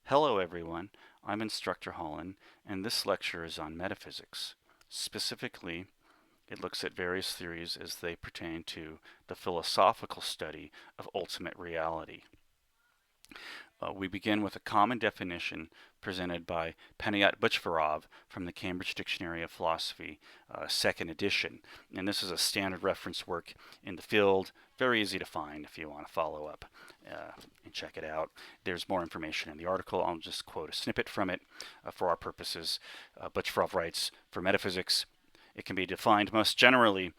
Hello everyone, I'm Instructor Hollon, and this lecture is on metaphysics. Specifically, it looks at various theories as they pertain to the philosophical study of ultimate reality. We begin with a common definition presented by Panayot Butchvarov from the Cambridge Dictionary of Philosophy, second edition. And this is a standard reference work in the field, very easy to find if you want to follow up and check it out. There's more information in the article. I'll just quote a snippet from it for our purposes. Butchvarov writes, for metaphysics, it can be defined most generally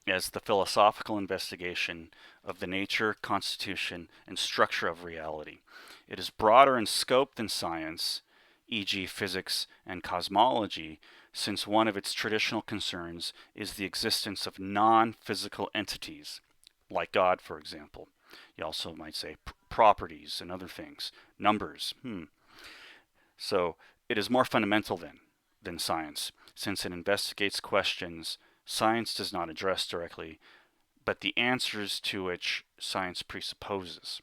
as the philosophical investigation of the nature, constitution, and structure of reality. It is broader in scope than science, e.g., physics and cosmology, since one of its traditional concerns is the existence of non-physical entities, like God, for example. You also might say properties and other things, numbers. So it is more fundamental than science, since it investigates questions science does not address directly, but the answers to which science presupposes.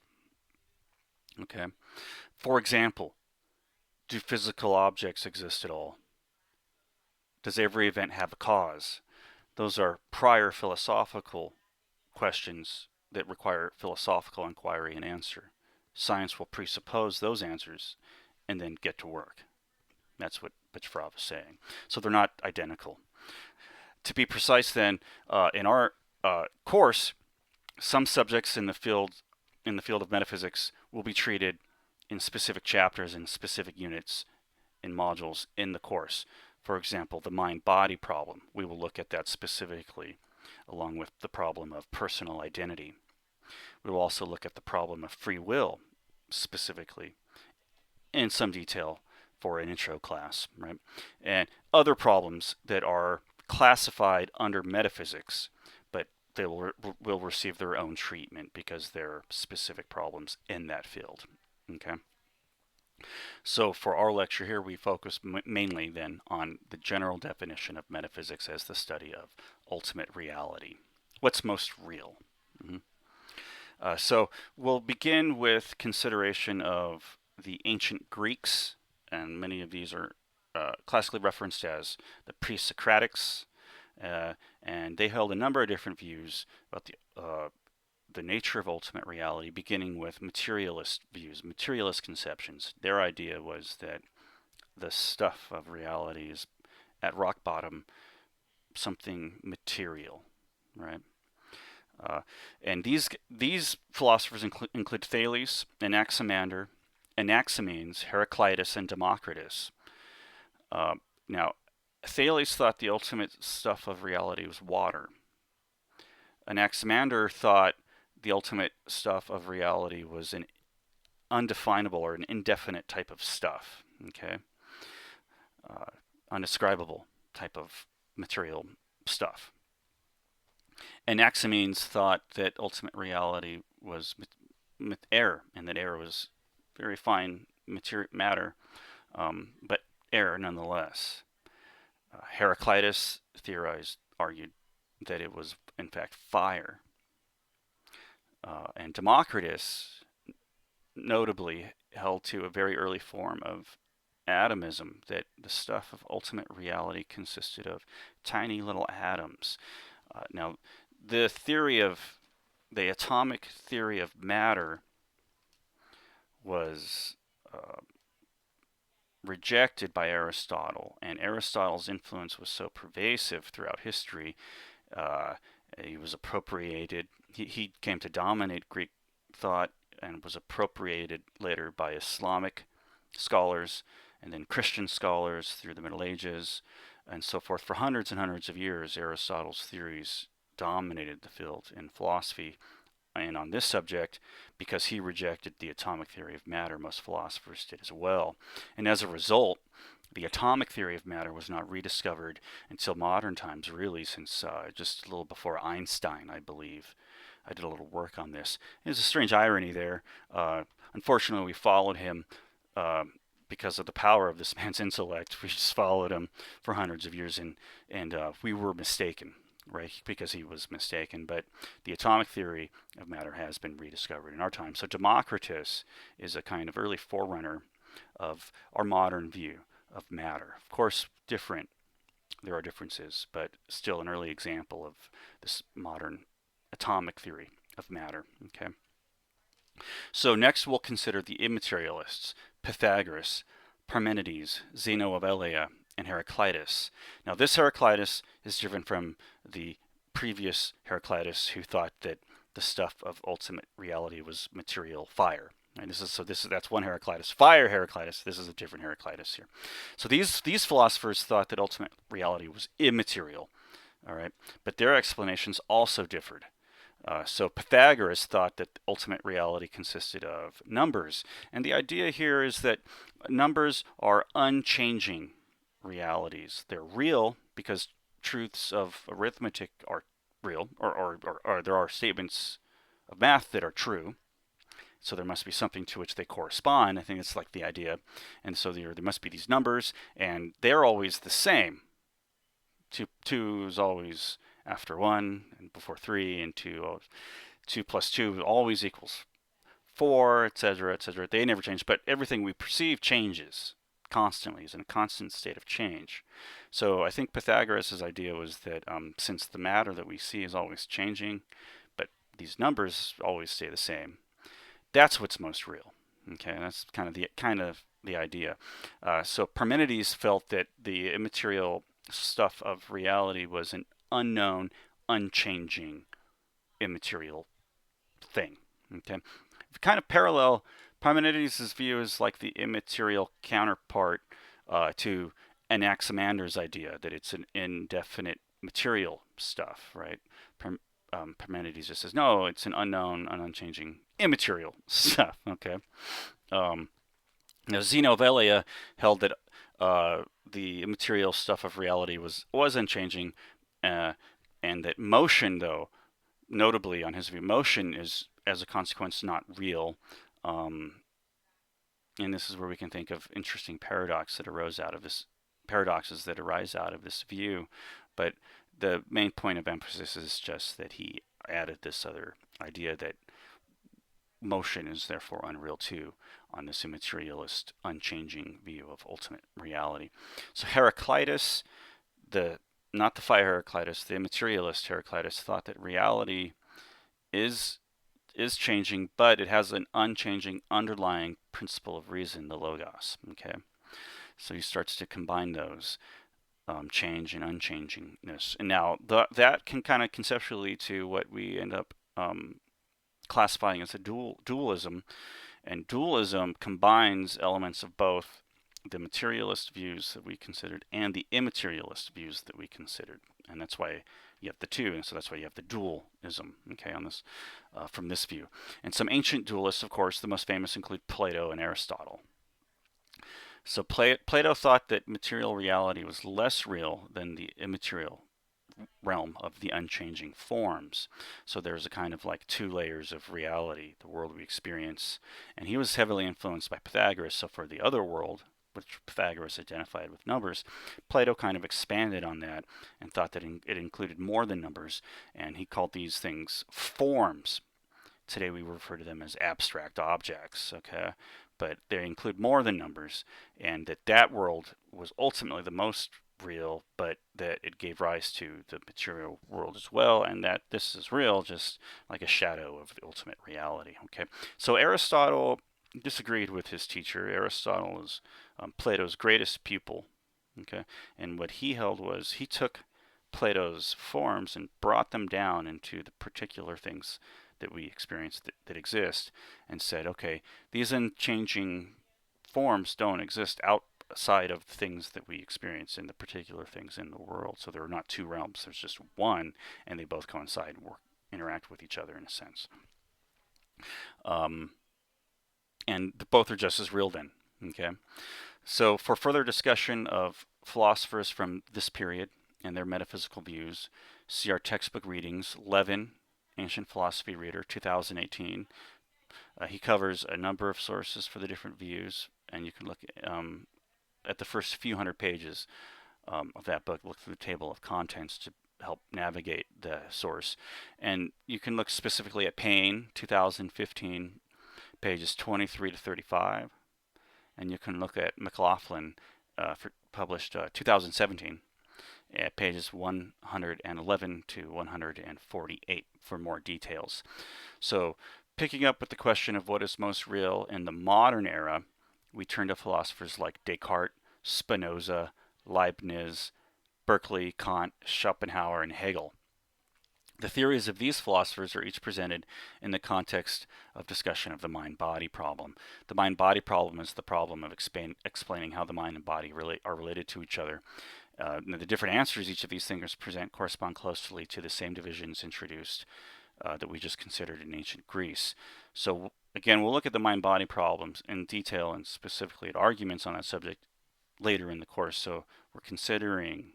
Okay. For example, do physical objects exist at all? Does every event have a cause? Those are prior philosophical questions that require philosophical inquiry and answer. Science will presuppose those answers and then get to work. That's what Butchvarov is saying. So they're not identical. To be precise, then, in our course, some subjects in the field of metaphysics will be treated in specific chapters and specific units in modules in the course. For example, the mind-body problem. We will look at that specifically, along with the problem of personal identity. We will also look at the problem of free will specifically in some detail for an intro class, right? And other problems that are classified under metaphysics, but they will receive their own treatment because they're specific problems in that field. Okay. So for our lecture here, we focus mainly then on the general definition of metaphysics as the study of ultimate reality. What's most real? So we'll begin with consideration of the ancient Greeks, and many of these are classically referenced as the pre-Socratics, and they held a number of different views about the nature of ultimate reality, beginning with materialist views, materialist conceptions. Their idea was that the stuff of reality is at rock bottom something material, right? And these philosophers include Thales, Anaximander, Anaximenes, Heraclitus, and Democritus. Now, Thales thought the ultimate stuff of reality was water. Anaximander thought the ultimate stuff of reality was an undefinable or an indefinite type of stuff, okay? Undescribable type of material stuff. Anaximenes thought that ultimate reality was air, and that air was very fine matter, but air nonetheless. Heraclitus argued that it was in fact fire. And Democritus notably held to a very early form of atomism, that the stuff of ultimate reality consisted of tiny little atoms. Now, the atomic theory of matter was rejected by Aristotle, and Aristotle's influence was so pervasive throughout history. He was appropriated. He came to dominate Greek thought and was appropriated later by Islamic scholars and then Christian scholars through the Middle Ages and so forth. For hundreds and hundreds of years, Aristotle's theories dominated the field in philosophy. And on this subject, because he rejected the atomic theory of matter, most philosophers did as well. And as a result, the atomic theory of matter was not rediscovered until modern times, really, since just a little before Einstein, I believe. I did a little work on this. There's a strange irony there. Unfortunately, we followed him because of the power of this man's intellect. We just followed him for hundreds of years, and we were mistaken, right? Because he was mistaken. But the atomic theory of matter has been rediscovered in our time. So Democritus is a kind of early forerunner of our modern view of matter. Of course, there are differences, but still an early example of this modern atomic theory of matter. Okay. So next we'll consider the immaterialists, Pythagoras, Parmenides, Zeno of Elea, and Heraclitus. Now this Heraclitus is different from the previous Heraclitus who thought that the stuff of ultimate reality was material fire. And that's one Heraclitus. Fire Heraclitus. This is a different Heraclitus here. So these philosophers thought that ultimate reality was immaterial. All right, but their explanations also differed. So Pythagoras thought that ultimate reality consisted of numbers. And the idea here is that numbers are unchanging realities. They're real because truths of arithmetic are real, or there are statements of math that are true. So there must be something to which they correspond. I think it's like the idea. And so there must be these numbers, and they're always the same. Two is always after 1 and before 3, and 2 plus 2 always equals 4, etc., etc. They never change, but everything we perceive changes constantly, is in a constant state of change. So I think Pythagoras' idea was that since the matter that we see is always changing, but these numbers always stay the same, that's what's most real. Okay, that's kind of the idea. So Parmenides felt that the immaterial stuff of reality was an unknown, unchanging, immaterial thing. Okay, kind of parallel. Parmenides' view is like the immaterial counterpart to Anaximander's idea that it's an indefinite material stuff, right? Parmenides just says, no, it's an unknown, unchanging, immaterial stuff. Okay. Now Zeno of Elea held that the immaterial stuff of reality was unchanging, and that motion, though, notably on his view, motion is, as a consequence, not real. And this is where we can think of interesting paradoxes that arise out of this view. But the main point of emphasis is just that he added this other idea that motion is therefore unreal too, on this immaterialist, unchanging view of ultimate reality. So Heraclitus, not the fire Heraclitus, the immaterialist Heraclitus, thought that reality is changing, but it has an unchanging underlying principle of reason, the logos. Okay, so he starts to combine those, change and unchangingness, and now that can kind of conceptually lead to what we end up classifying as a dualism. And dualism combines elements of both the materialist views that we considered and the immaterialist views that we considered, and that's why you have the two, and so that's why you have the dualism. Okay, on this from this view. And some ancient dualists, of course, the most famous include Plato and Aristotle. So Plato thought that material reality was less real than the immaterial realm of the unchanging forms. So there's a kind of like two layers of reality, the world we experience. And he was heavily influenced by Pythagoras. So for the other world, which Pythagoras identified with numbers, Plato kind of expanded on that and thought that it included more than numbers. And he called these things forms. Today we refer to them as abstract objects, okay? But they include more than numbers, and that world was ultimately the most real, but that it gave rise to the material world as well, and that this is real, just like a shadow of the ultimate reality. Okay, so Aristotle disagreed with his teacher. Aristotle is Plato's greatest pupil. Okay, and what he held was he took Plato's forms and brought them down into the particular things that we experience that exist, and said, okay, these unchanging forms don't exist outside of the things that we experience in the particular things in the world. So there are not two realms, there's just one, and they both coincide and interact with each other in a sense. And both are just as real then. Okay. So for further discussion of philosophers from this period and their metaphysical views, see our textbook readings, Levin, Ancient Philosophy Reader, 2018. He covers a number of sources for the different views, and you can look at the first few hundred pages of that book, look through the table of contents to help navigate the source. And you can look specifically at Payne, 2015, pages 23 to 35, and you can look at McLaughlin, published 2017, at pages 111 to 148 for more details. So, picking up with the question of what is most real in the modern era, we turn to philosophers like Descartes, Spinoza, Leibniz, Berkeley, Kant, Schopenhauer, and Hegel. The theories of these philosophers are each presented in the context of discussion of the mind-body problem. The mind-body problem is the problem of explaining how the mind and body are related to each other. The different answers each of these thinkers present correspond closely to the same divisions introduced that we just considered in ancient Greece. So again, we'll look at the mind-body problems in detail and specifically at arguments on that subject later in the course. So we're considering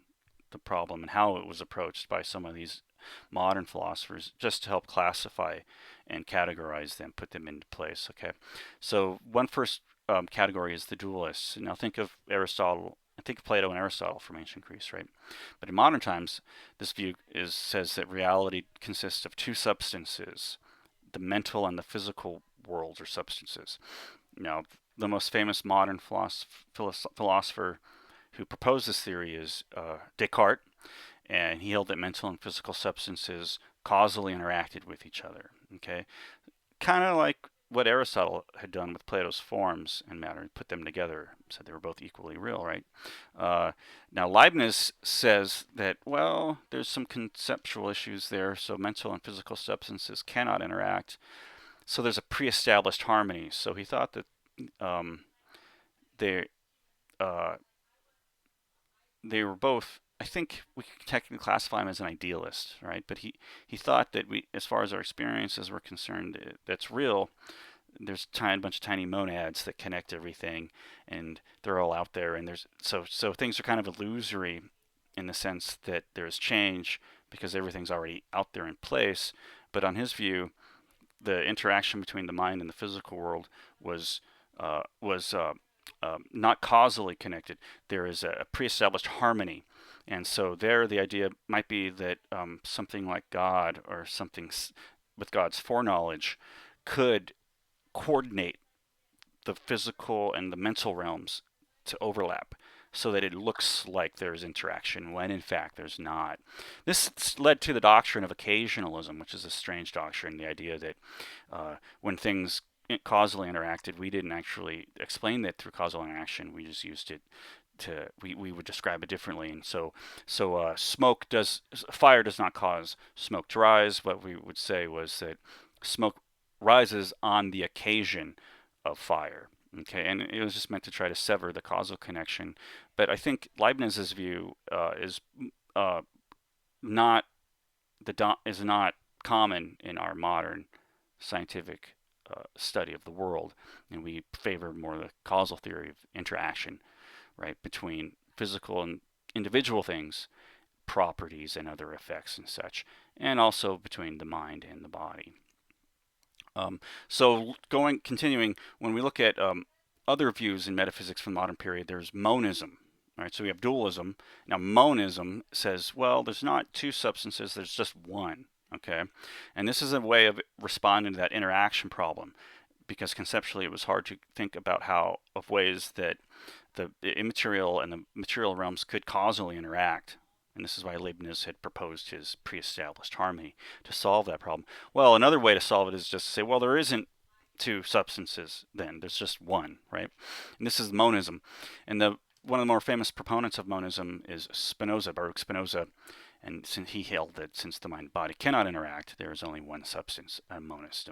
the problem and how it was approached by some of these modern philosophers just to help classify and categorize them, put them into place. Okay, so one first category is the dualists. Now think of Aristotle. Think of Plato and Aristotle from ancient Greece, right? But in modern times, this view says that reality consists of two substances, the mental and the physical worlds or substances. Now, the most famous modern philosopher who proposed this theory is Descartes, and he held that mental and physical substances causally interacted with each other. Okay, kind of like what Aristotle had done with Plato's forms and matter, put them together, said they were both equally real, right? Now Leibniz says that, well, there's some conceptual issues there, so mental and physical substances cannot interact. So there's a pre-established harmony. So he thought that they they were both. I think we could technically classify him as an idealist, right? But he thought that we, as far as our experiences were concerned, that's real. There's a bunch of tiny monads that connect everything, and they're all out there. And there's so things are kind of illusory in the sense that there's change because everything's already out there in place. But on his view, the interaction between the mind and the physical world was not causally connected. There is a pre-established harmony. And so there the idea might be that something like God or something with God's foreknowledge could coordinate the physical and the mental realms to overlap so that it looks like there's interaction when in fact there's not. This led to the doctrine of occasionalism, which is a strange doctrine, the idea that when things causally interacted, we didn't actually explain that through causal interaction, we just used it to we would describe it differently. And fire does not cause smoke to rise. What we would say was that smoke rises on the occasion of fire. Okay, and it was just meant to try to sever the causal connection. But I think Leibniz's view is not common in our modern scientific study of the world, and we favor more the causal theory of interaction, right, between physical and individual things, properties and other effects and such, and also between the mind and the body. Continuing, when we look at other views in metaphysics from the modern period, there's monism. All right, so we have dualism. Now, monism says, well, there's not two substances, there's just one. Okay, and this is a way of responding to that interaction problem, because conceptually it was hard to think about ways that the immaterial and the material realms could causally interact. And this is why Leibniz had proposed his pre-established harmony to solve that problem. Well, another way to solve it is just to say, well, there isn't two substances then, there's just one, right? And this is monism. And one of the more famous proponents of monism is Spinoza, Baruch Spinoza. And since he held that since the mind and body cannot interact, there is only one substance, a monist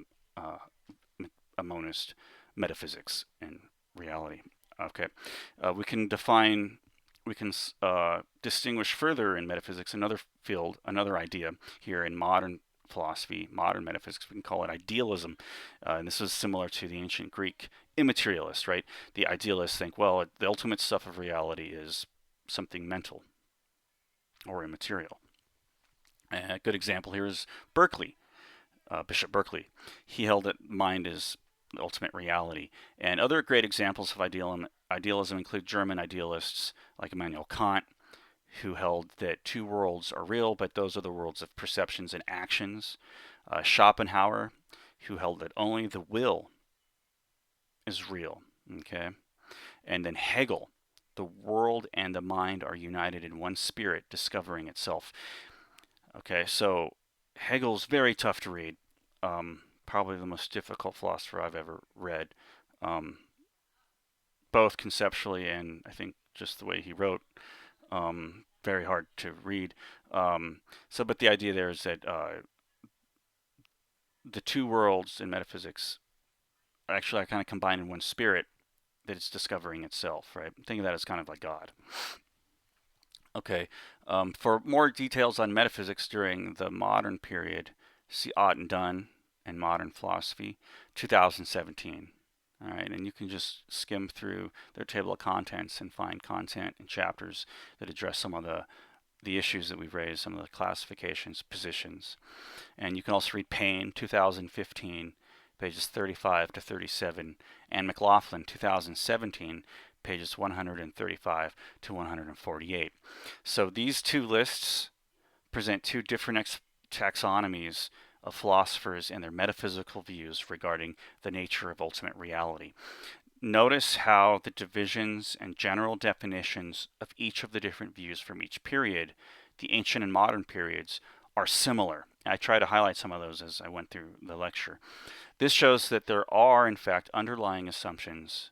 metaphysics in reality. Okay, we can distinguish further in metaphysics another field, another idea here in modern philosophy, modern metaphysics. We can call it idealism, and this is similar to the ancient Greek immaterialist, right? The idealists think, well, the ultimate stuff of reality is something mental or immaterial. A good example here is Berkeley, Bishop Berkeley. He held that mind is the ultimate reality. And other great examples of idealism include German idealists like Immanuel Kant, who held that two worlds are real, but those are the worlds of perceptions and actions. Schopenhauer, who held that only the will is real. Okay, And then Hegel, the world and the mind are united in one spirit, discovering itself. Okay, so Hegel's very tough to read. Probably the most difficult philosopher I've ever read, um, both conceptually and I think just the way he wrote. Very hard to read. But the idea there is that the two worlds in metaphysics actually are kind of combined in one spirit, that it's discovering itself, right? Think of that as kind of like God. Okay, for more details on metaphysics during the modern period, see Ott and Dunn and Modern Philosophy, 2017. All right, and you can just skim through their table of contents and find content and chapters that address some of the issues that we've raised, some of the classifications, positions. And you can also read Payne, 2015, pages 35 to 37, and McLaughlin, 2017, pages 135 to 148. So these two lists present two different taxonomies of philosophers and their metaphysical views regarding the nature of ultimate reality. Notice how the divisions and general definitions of each of the different views from each period, the ancient and modern periods, are similar. I try to highlight some of those as I went through the lecture. This shows that there are, in fact, underlying assumptions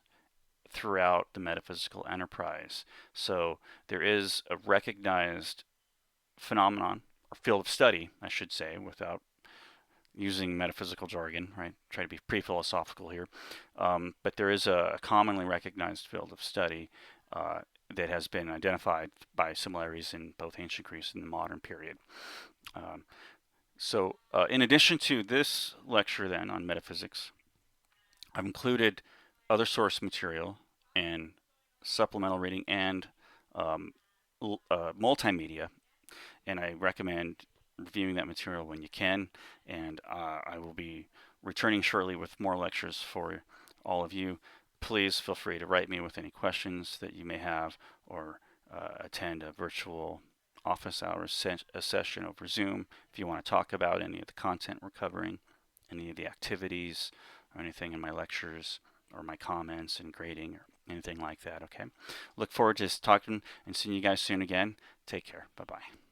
throughout the metaphysical enterprise. So there is a recognized phenomenon, or field of study, I should say, without using metaphysical jargon, right? Try to be pre-philosophical here. But there is a commonly recognized field of study that has been identified by similarities in both ancient Greece and the modern period. In addition to this lecture then on metaphysics, I've included other source material and supplemental reading and multimedia, and I recommend reviewing that material when you can. And I will be returning shortly with more lectures for all of you. Please feel free to write me with any questions that you may have, or attend a virtual office hours session over Zoom if you want to talk about any of the content we're covering, any of the activities, or anything in my lectures, or my comments and grading, or anything like that. Okay. Look forward to talking and seeing you guys soon again. Take care. Bye bye.